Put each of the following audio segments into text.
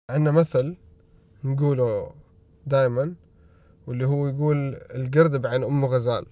عندنا مثل نقوله دائما، واللي هو يقول القرد بعين أمه غزال.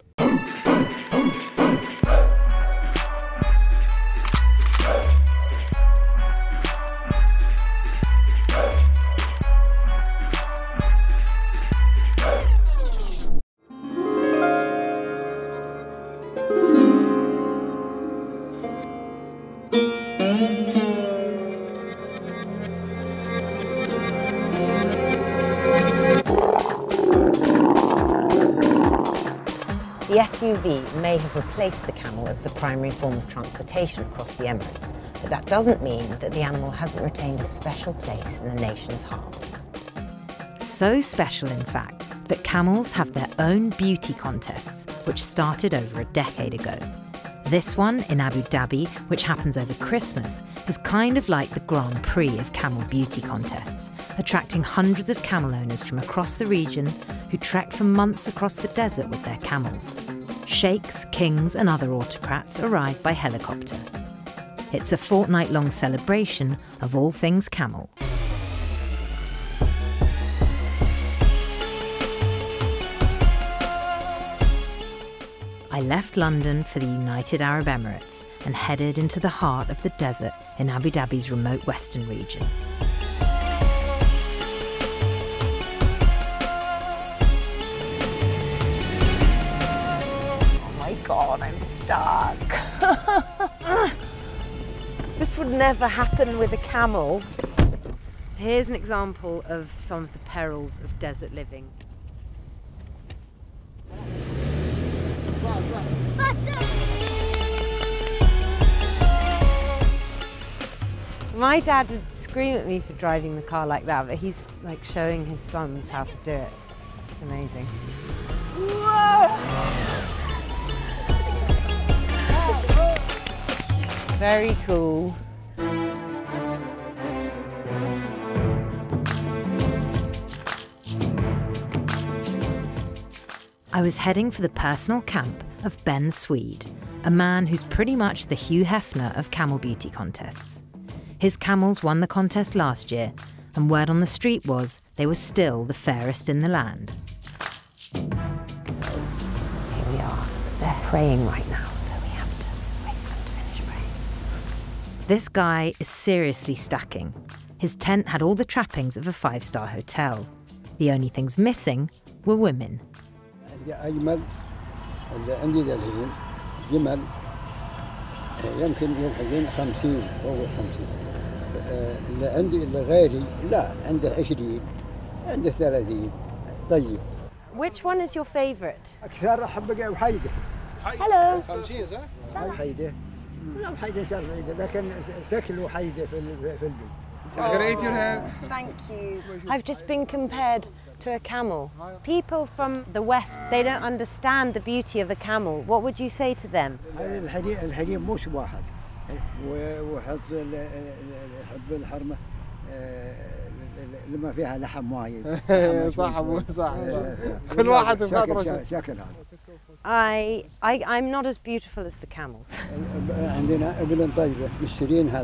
The SUV may have replaced the camel as the primary form of transportation across the Emirates, but that doesn't mean that the animal hasn't retained a special place in the nation's heart. So special, in fact, that camels have their own beauty contests, which started over a decade ago. This one in Abu Dhabi, which happens over Christmas, is kind of like the Grand Prix of camel beauty contests, attracting hundreds of camel owners from across the region who trek for months across the desert with their camels. Sheikhs, kings and other autocrats arrive by helicopter. It's a fortnight-long celebration of all things camel. I left London for the United Arab Emirates and headed into the heart of the desert in Abu Dhabi's remote western region. Oh my God, I'm stuck. This would never happen with a camel. Here's an example of some of the perils of desert living. My dad would scream at me for driving the car like that, but he's like showing his sons how to do it. It's amazing. Whoa! Very cool. I was heading for the personal camp of Ben Swede, a man who's pretty much the Hugh Hefner of camel beauty contests. His camels won the contest last year, and word on the street was they were still the fairest in the land. So, here we are. They're praying right now, so we have to wait for them to finish praying. This guy is seriously stacking. His tent had all the trappings of a five-star hotel. The only things missing were women. أجمل اللي عندي للحين جمل يمكن يلحقين 50 فوق 50. اللي عندي اللي غيري لا عنده 20 عنده 30. طيب. Which one is your favorite? أكثر أحب وحيدة. Hello. 50 صح؟ وحيدة. لا وحيدة إن شاء الله وحيدة لكن شكل وحيدة في البيت. Thank you. I've just been compared to a camel. People from the West, they don't understand the beauty of a camel. What would you say to them? الحريم مش واحد وحظ حب الحرمة لما فيها لحم وايد. صح صح. كل واحد شكل هذا. I'm not as beautiful as the camels. عندنا إبل طيبة مشترينها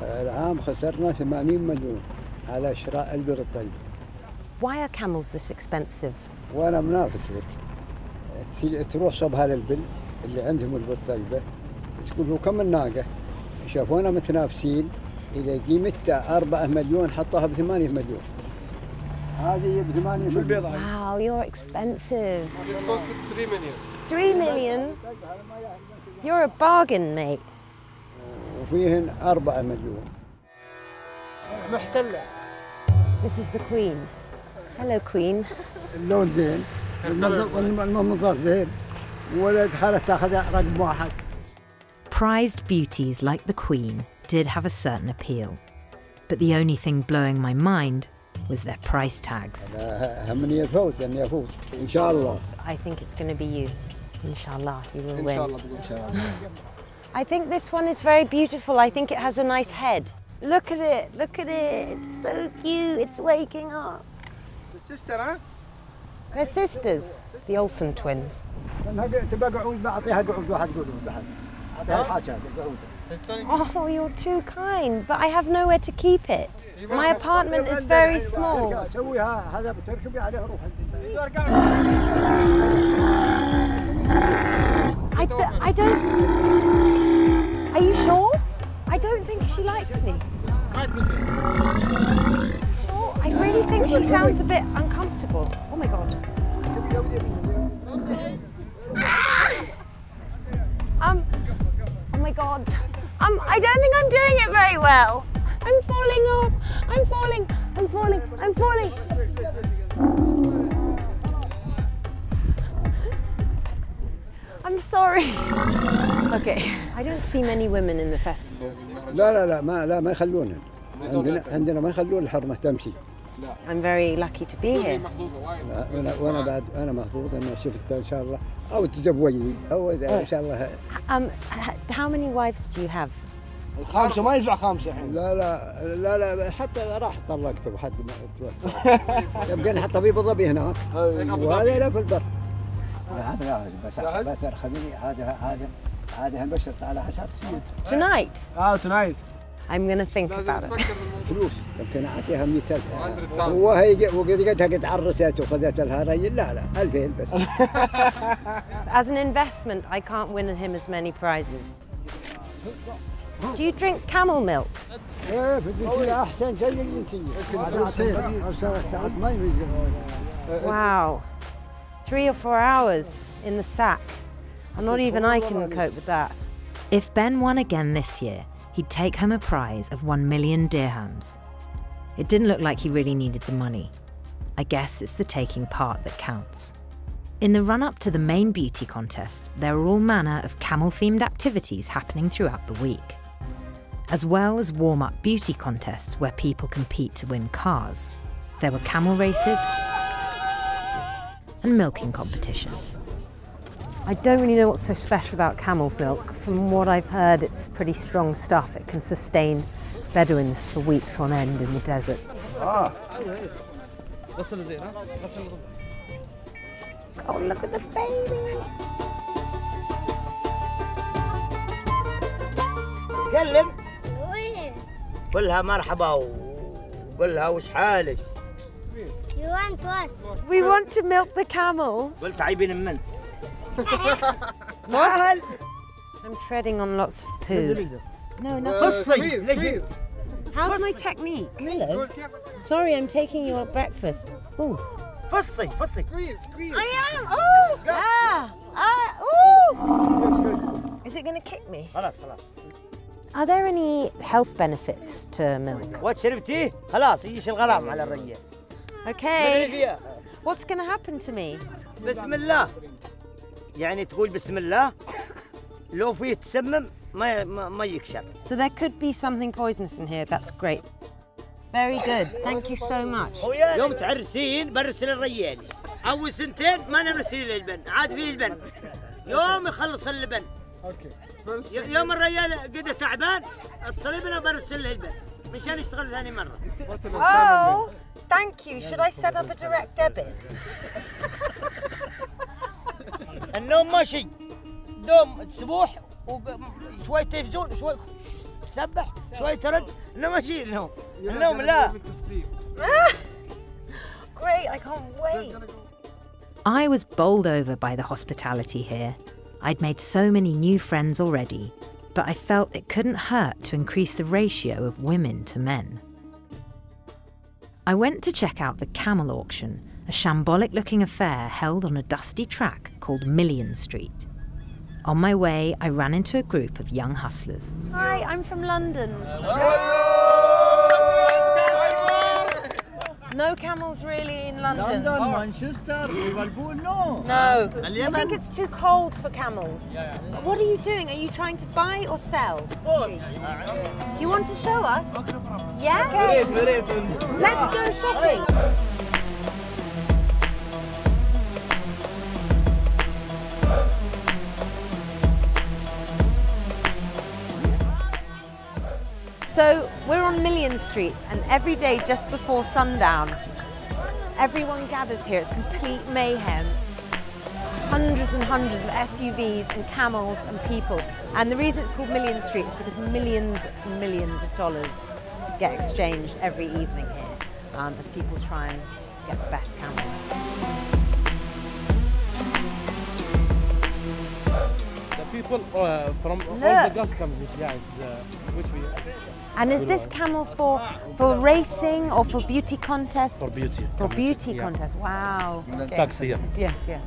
العام خسرنا 80 مليون على شراء الإبل الطيبة. Why are camels this expensive? وأنا منافس لك. تروح صبها للبل اللي عندهم الإبل الطيبة تقول له كم الناقة؟ شافونا متنافسين إلى قيمتها 4 مليون حطها ب 8 مليون. هذه ب 8 مليون. Wow, you're expensive. This cost 3 million. 3 million? You're a bargain, mate. وفيهن 4 مليون. محتلة. This is the Queen. Hello, Queen. اللون زين، المنظر زين، ولا دخلت تاخذ رقم واحد. Prized beauties like the Queen did have a certain appeal, but the only thing blowing my mind was their price tags. همني يفوز يعني يفوز إن شاء الله. I think it's going to be you. Inshallah, you will win. Inshallah. I think this one is very beautiful. I think it has a nice head. Look at it, look at it. It's so cute. It's waking up. The sister, huh? They're sisters, the Olsen twins. تبقى قعود بعطيها قعود واحد قعود واحد. Oh, you're too kind, but I have nowhere to keep it. My apartment is very small. I don't... Are you sure? I don't think she likes me. Sure? I really think she sounds a bit uncomfortable. Oh my God. Oh my God. I don't think I'm doing it very well. I'm falling off. I'm falling. I'm sorry. Okay. I don't see many women in the festival. لا ما يخلونها. عندنا ما يخلون الحرمة تمشي. I'm very lucky to be here. وانا بعد انا محظوظ اني شفت ان شاء الله او تزوجني او ان شاء الله. How many wives do you have? الخامسة ما ينفع خامسة الحين. لا حتى راح طلقته حد ما توفى. يبقى حتى في ابو ظبي هناك وهذا لا في البر. لا بس خليني هذا بشرت على 10 سنين. Tonight? Tonight. I'm going to think about it. فلوس يمكن اعطيها 100,000. هو هي وقد قد عرست وخذت لها رجل. لا 2000 بس. As an investment, I can't win him as many prizes. Do you drink camel milk? ايه في احسن شيء الجنسيه. ساعات ما Wow. 3 or 4 hours in the sack. And not even I can cope with that. If Ben won again this year, he'd take home a prize of 1 million dirhams. It didn't look like he really needed the money. I guess it's the taking part that counts. In the run-up to the main beauty contest, there are all manner of camel-themed activities happening throughout the week, as well as warm-up beauty contests where people compete to win cars. There were camel races and milking competitions. I don't really know what's so special about camel's milk. From what I've heard, it's pretty strong stuff. It can sustain Bedouins for weeks on end in the desert. Oh, look at the baby! كلم قل لها مرحبا وقل لها وش حالك. You want what? We want to milk the camel. قلت عيبين من. What? I'm treading on lots of poo. No, Squeeze. How's my technique? Hello. Sorry, I'm taking your breakfast. Ooh. فصي. Squeeze. I am. Ooh. Is it going to kick me? خلاص. Are there any health benefits to milk? وات شربتيه خلاص يجيش الغرام على الرجال. Okay. What's going to happen to me? بسم الله. يعني تقول بسم الله لو فيه تسمم ما يكشر. So there could be something poisonous in here. That's great. Very good. Thank you so much. يوم تعرسين برسل الرجال. أول 2 سنين ما نرسل للبن، عاد فيه البن. يوم يخلص اللبن. يوم الرجال قد تعبان اتصلي بنا برسل له البن مشان يشتغل ثاني مرة. Oh, thank you. Should I set up a direct debit? النوم ماشي. دوم تسبوح وشوي تلفزيون شوي تسبح شوي ترد. النوم ماشي النوم لا. Great, I can't wait. I was bowled over by the hospitality here. I'd made so many new friends already, but I felt it couldn't hurt to increase the ratio of women to men. I went to check out the camel auction, a shambolic-looking affair held on a dusty track called Million Street. On my way, I ran into a group of young hustlers. Hi, I'm from London. No camels really in London. Manchester, Liverpool, no. No, I think it's too cold for camels. What are you doing? Are you trying to buy or sell? You want to show us? Yeah? Let's go shopping. So we're on Million Street, and every day just before sundown, everyone gathers here. It's complete mayhem. hundreds and hundreds of SUVs and camels and people. And the reason it's called Million Street is because millions and millions of dollars get exchanged every evening here as people try and get the best camels. The people from all the Gulf countries, yeah, which we... And is this camel for racing or for beauty contests? For beauty. For beauty contests, wow. Stocks here. Yes, yes.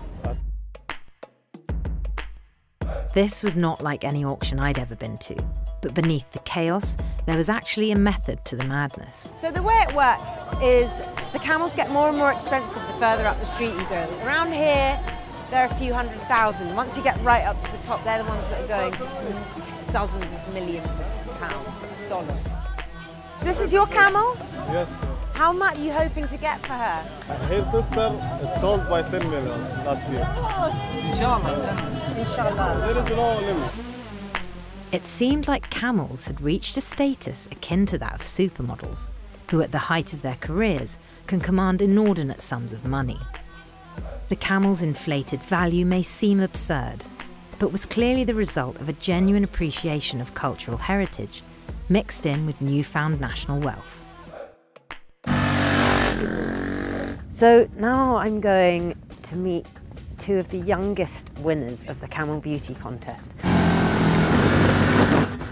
This was not like any auction I'd ever been to, but beneath the chaos, there was actually a method to the madness. So the way it works is the camels get more and more expensive the further up the street you go. Around here, there are a few 100,000. Once you get right up to the top, they're the ones that are going dozens of millions of pounds, dollars. This is your camel? Yes. How much are you hoping to get for her? Her sister, it sold by 10 million last year. Inshallah. Inshallah. There is no limit. It seemed like camels had reached a status akin to that of supermodels, who at the height of their careers can command inordinate sums of money. The camel's inflated value may seem absurd, but was clearly the result of a genuine appreciation of cultural heritage, mixed in with newfound national wealth. So now I'm going to meet two of the youngest winners of the Camel Beauty Contest.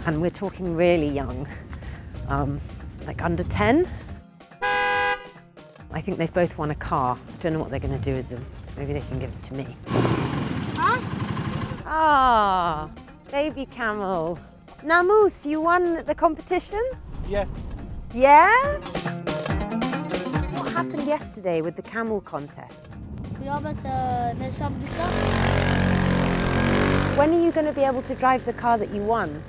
And we're talking really young, like under 10. I think they've both won a car. Don't know what they're going to do with them. Maybe they can give it to me. Ah, baby camel. Namus, you won the competition? Yes. Yeah? What happened yesterday with the camel contest? When are you going to be able to drive the car that you won?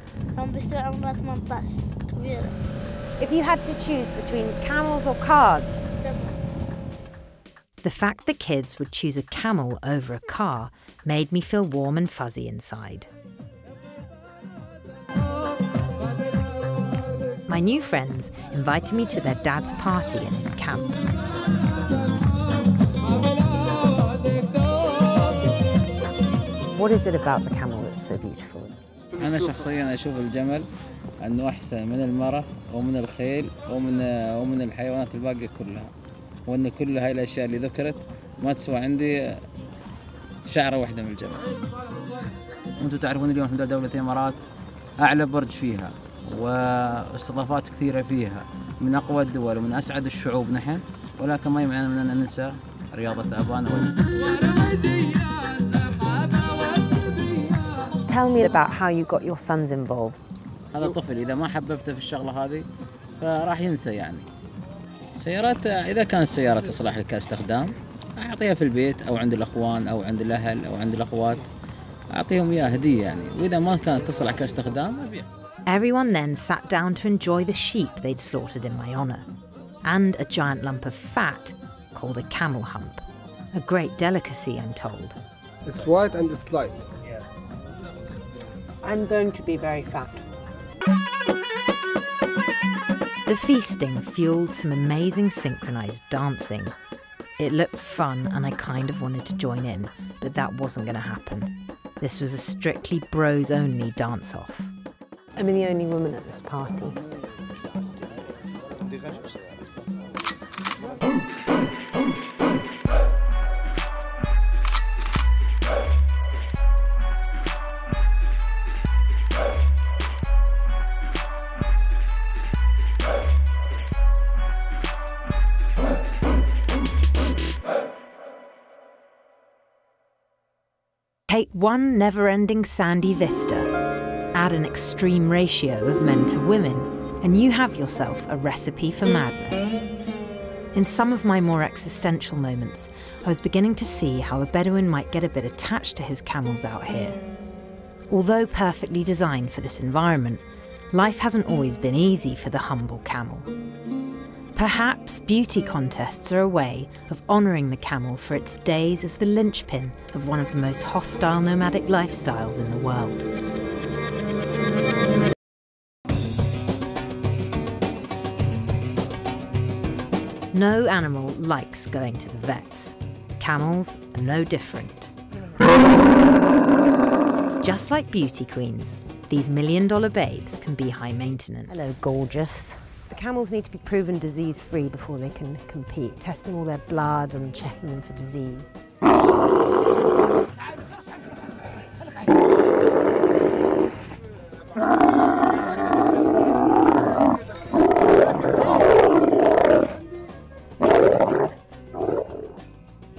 If you had to choose between camels or cars? The fact the kids would choose a camel over a car made me feel warm and fuzzy inside. My new friends invited me to their dad's party in his camp. What is it about the camel that's so beautiful? أنا شخصياً أشوف الجمل أنه أحسن من المرأة ومن الخيل ومن الحيوانات الباقية كلها، وأن كل هاي الأشياء اللي ذكرت ما تسوى عندي شعرة واحدة من الجمل. وأنتم تعرفون اليوم الحمد لله دولة الإمارات أعلى برج فيها واستضافات كثيرة فيها، من أقوى الدول ومن أسعد الشعوب نحن، ولكن ما يمنعنا من أن ننسى رياضة أبانا. Tell me about how you got your sons involved. هذا طفل إذا ما حببته في الشغلة هذه فراح ينسى يعني. سيارات إذا كانت السيارة تصلح لك كاستخدام أعطيها في البيت أو عند الأخوان أو عند الأهل أو عند الأخوات، أعطيهم إياها هدية يعني، وإذا ما كانت تصلح كاستخدام أبيع. Everyone then sat down to enjoy the sheep they'd slaughtered in my honour, and a giant lump of fat called a camel hump. A great delicacy, I'm told. It's white and it's light. I'm going to be very fat. The feasting fueled some amazing synchronised dancing. It looked fun and I kind of wanted to join in, but that wasn't going to happen. This was a strictly bros-only dance-off. I'm the only woman at this party. Take one never-ending sandy vista, add an extreme ratio of men to women, and you have yourself a recipe for madness. In some of my more existential moments, I was beginning to see how a Bedouin might get a bit attached to his camels out here. Although perfectly designed for this environment, life hasn't always been easy for the humble camel. Perhaps beauty contests are a way of honouring the camel for its days as the linchpin of one of the most hostile nomadic lifestyles in the world. No animal likes going to the vets. Camels are no different. Just like beauty queens, these million-dollar babes can be high maintenance. Hello, gorgeous. The camels need to be proven disease-free before they can compete, testing all their blood and checking them for disease.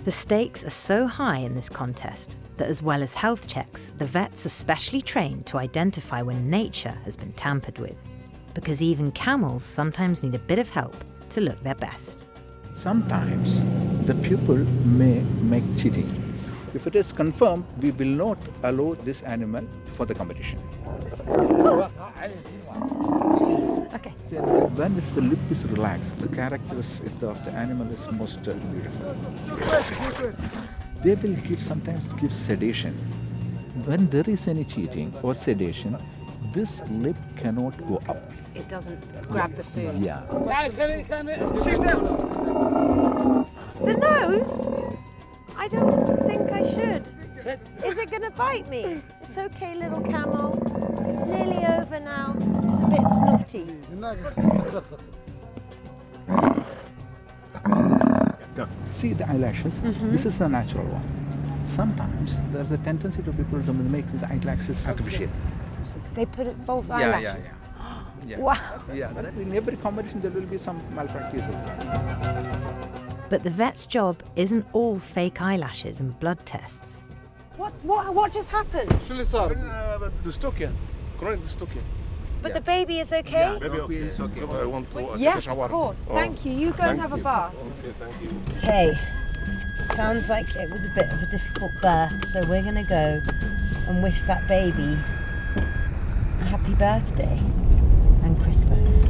The stakes are so high in this contest that, as well as health checks, the vets are specially trained to identify when nature has been tampered with. Because even camels sometimes need a bit of help to look their best. Sometimes the pupil may make cheating. If it is confirmed, we will not allow this animal for the competition. Okay. When if the lip is relaxed, the characteristics of the animal is most beautiful. They will sometimes give sedation. When there is any cheating or sedation, this lip cannot go up. It doesn't grab the food. Yeah. The nose? I don't think I should. Is it going to bite me? It's okay, little camel. It's nearly over now. It's a bit snotty. See the eyelashes? This is the natural one. Sometimes there's a tendency to people to make the eyelashes artificial. They put it false eyelash. Yeah. Wow. Yeah, in every competition there will be some malpractices. But the vet's job isn't all fake eyelashes and blood tests. What just happened? شو اللي صار؟ dystocia. Chronic dystocia. But the baby is okay? Baby is okay. I want to Yes, of course. Thank you. You go and have a bath. Okay, thank you. Okay, sounds like it was a bit of a difficult birth, so we're going to go and wish that baby a happy birthday and Christmas.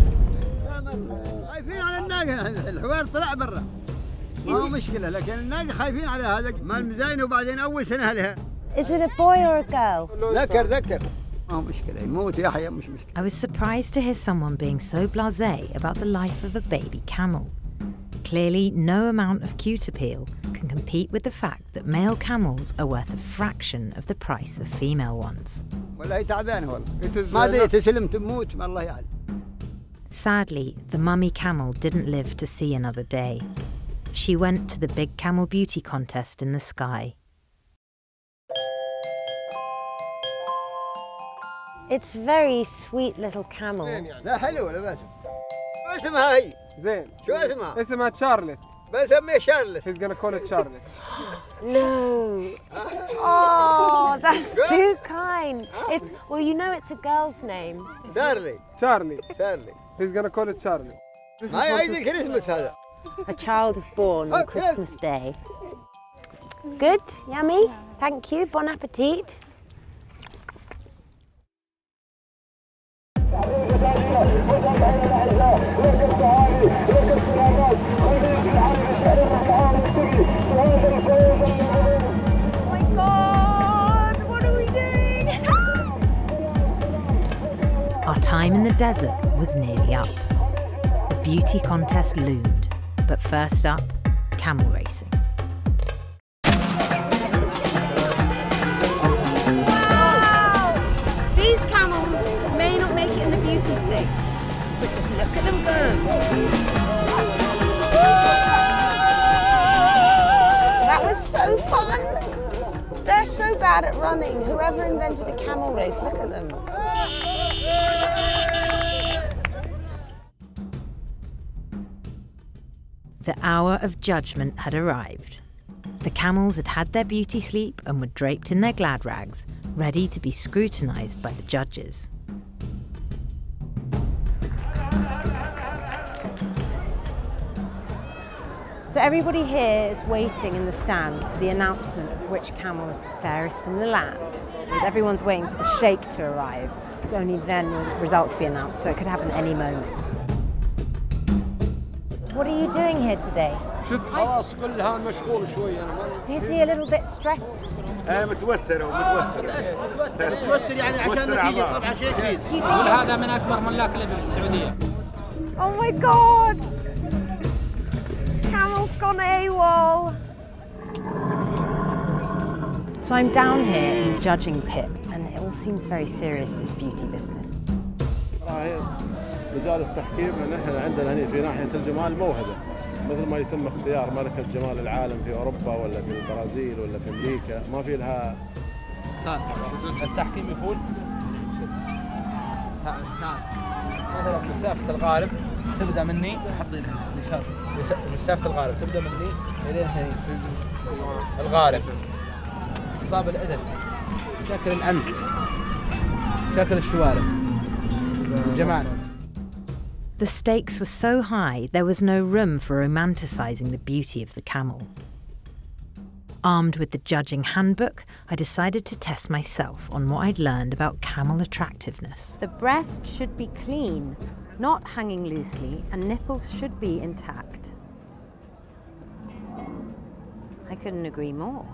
خايفين على الناقة، الحوار طلع برا. ما هو مشكلة، لكن الناقة خايفين على هذا مال مزاين وبعدين أول سنة لها. Is it a boy or a girl? ذكر. ما هو مشكلة، يموت يحيى مش مشكلة. I was surprised to hear someone being so blasé about the life of a baby camel. Clearly, no amount of cute appeal can compete with the fact that male camels are worth a fraction of the price of female ones. والله هي تعبانة والله. ما أدري تسلم تموت ما الله يعلم. Sadly, the mummy camel didn't live to see another day. She went to the big camel beauty contest in the sky. It's very sweet little camel. لا حلو ولا بس. شو اسمها هي؟ زين. شو اسمها؟ اسمها تشارلت. بسميه شارلت. He's gonna call it Charlet. No. Oh, that's too kind. Well, you know it's a girl's name. Charlie. He's gonna call it Charlie. ما يعيد Christmas هذا. A child is born on Christmas Day. Good? Yummy? Thank you. Bon appetit. Our time in the desert was nearly up. The beauty contest loomed, but first up, camel racing. Wow! These camels may not make it in the beauty stakes, but just look at them go. That was so fun. They're so bad at running. Whoever invented a camel race, look at them. The hour of judgment had arrived. The camels had had their beauty sleep and were draped in their glad rags, ready to be scrutinised by the judges. So everybody here is waiting in the stands for the announcement of which camel is the fairest in the land. Because everyone's waiting for the sheikh to arrive, because only then will the results be announced, so it could happen any moment. What are you doing here today? خلاص كلها مشغول شوي أنا. Is he a little bit stressed? متوتر. يعني عشان نتيجة طبعا شيء جديد. هذا من أكبر ملاك الإبل في السعودية. Oh my God! Camel's gone AWOL! So I'm down here in the judging pit, and all seems very serious, this beauty business. رجال التحكيم نحن عندنا هنا في ناحية الجمال موهبة، مثل ما يتم اختيار ملكة جمال العالم في أوروبا ولا في البرازيل ولا في أمريكا، ما في لها. التحكيم يكون مثلا مسافة الغالب تبدأ مني، حطي مسافة الغالب تبدأ مني إلين هنا الغالب، صاب الأذن، شكل الأنف، شكل الشوارب، جمال. The stakes were so high there was no room for romanticising the beauty of the camel. Armed with the judging handbook, I decided to test myself on what I'd learned about camel attractiveness. The breast should be clean, not hanging loosely, and nipples should be intact. I couldn't agree more.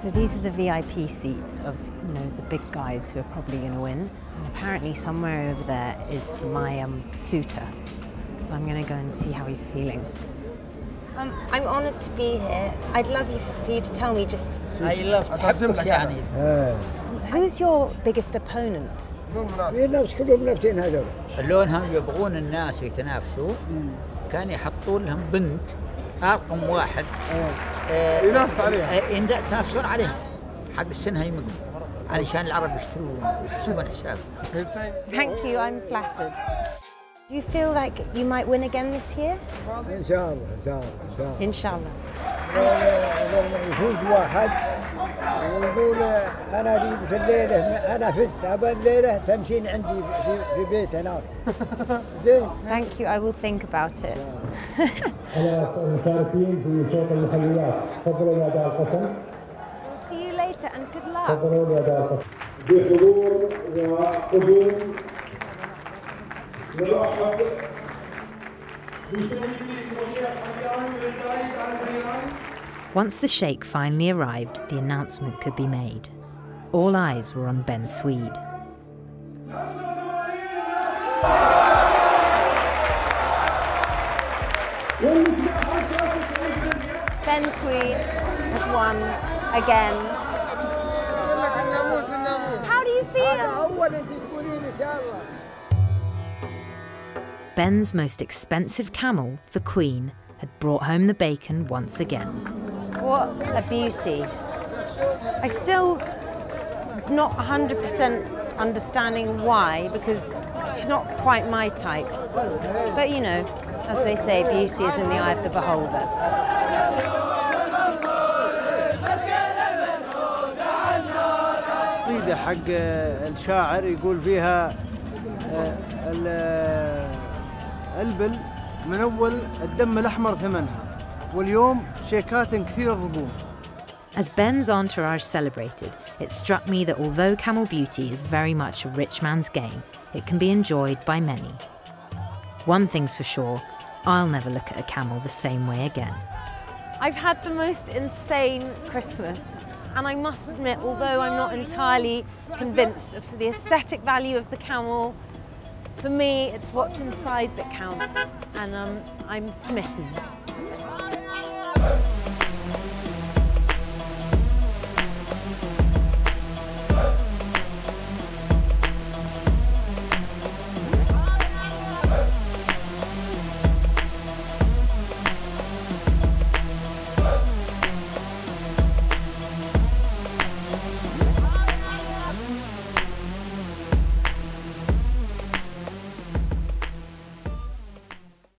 So these are the VIP seats of, the big guys who are probably going to win. And apparently somewhere over there is my suitor. So I'm going to go and see how he's feeling. I'm honoured to be here. I'd love for you to tell me just... Who's your biggest opponent? الناس كلهم نفسين هذول. لونهم يبغون الناس يتنافسوا، كان يحطون لهم بنت رقم واحد ينافس عليها. يتنافسون عليها حق السنة هي مقبل علشان العرب يحسبون حساب. Thank you, I'm flattered. Do you feel like you might win again this year? إن شاء الله إن شاء الله إن شاء الله. Inshallah. يفوز واحد ويقول أنا أريد في الليلة أنا فزت أبى الليلة تمشين عندي في بيت هناك. زين. Thank you, I will think about it. المشاركين في سوق المحليات تفضلوا يا دار القسم. We'll see you later and good luck. تفضلوا يا دار القسم. بحضور وقدوم نرحب بسيدي الشيخ حمدان بن سعيد الحيران. Once the sheikh finally arrived, the announcement could be made. All eyes were on Ben Swede. Ben Swede has won again. How do you feel? Ben's most expensive camel, the Queen, had brought home the bacon once again. What a beauty. I still not 100% understanding why, because she's not quite my type. But as they say, beauty is in the eye of the beholder. قصيدة حق الشاعر يقول فيها البل من أول الدم الأحمر ثمنها واليوم شيكات كثير الرقوم. As Ben's entourage celebrated, it struck me that although camel beauty is very much a rich man's game, it can be enjoyed by many. One thing's for sure, I'll never look at a camel the same way again. I've had the most insane Christmas, and I must admit, although I'm not entirely convinced of the aesthetic value of the camel, for me it's what's inside that counts, and I'm smitten.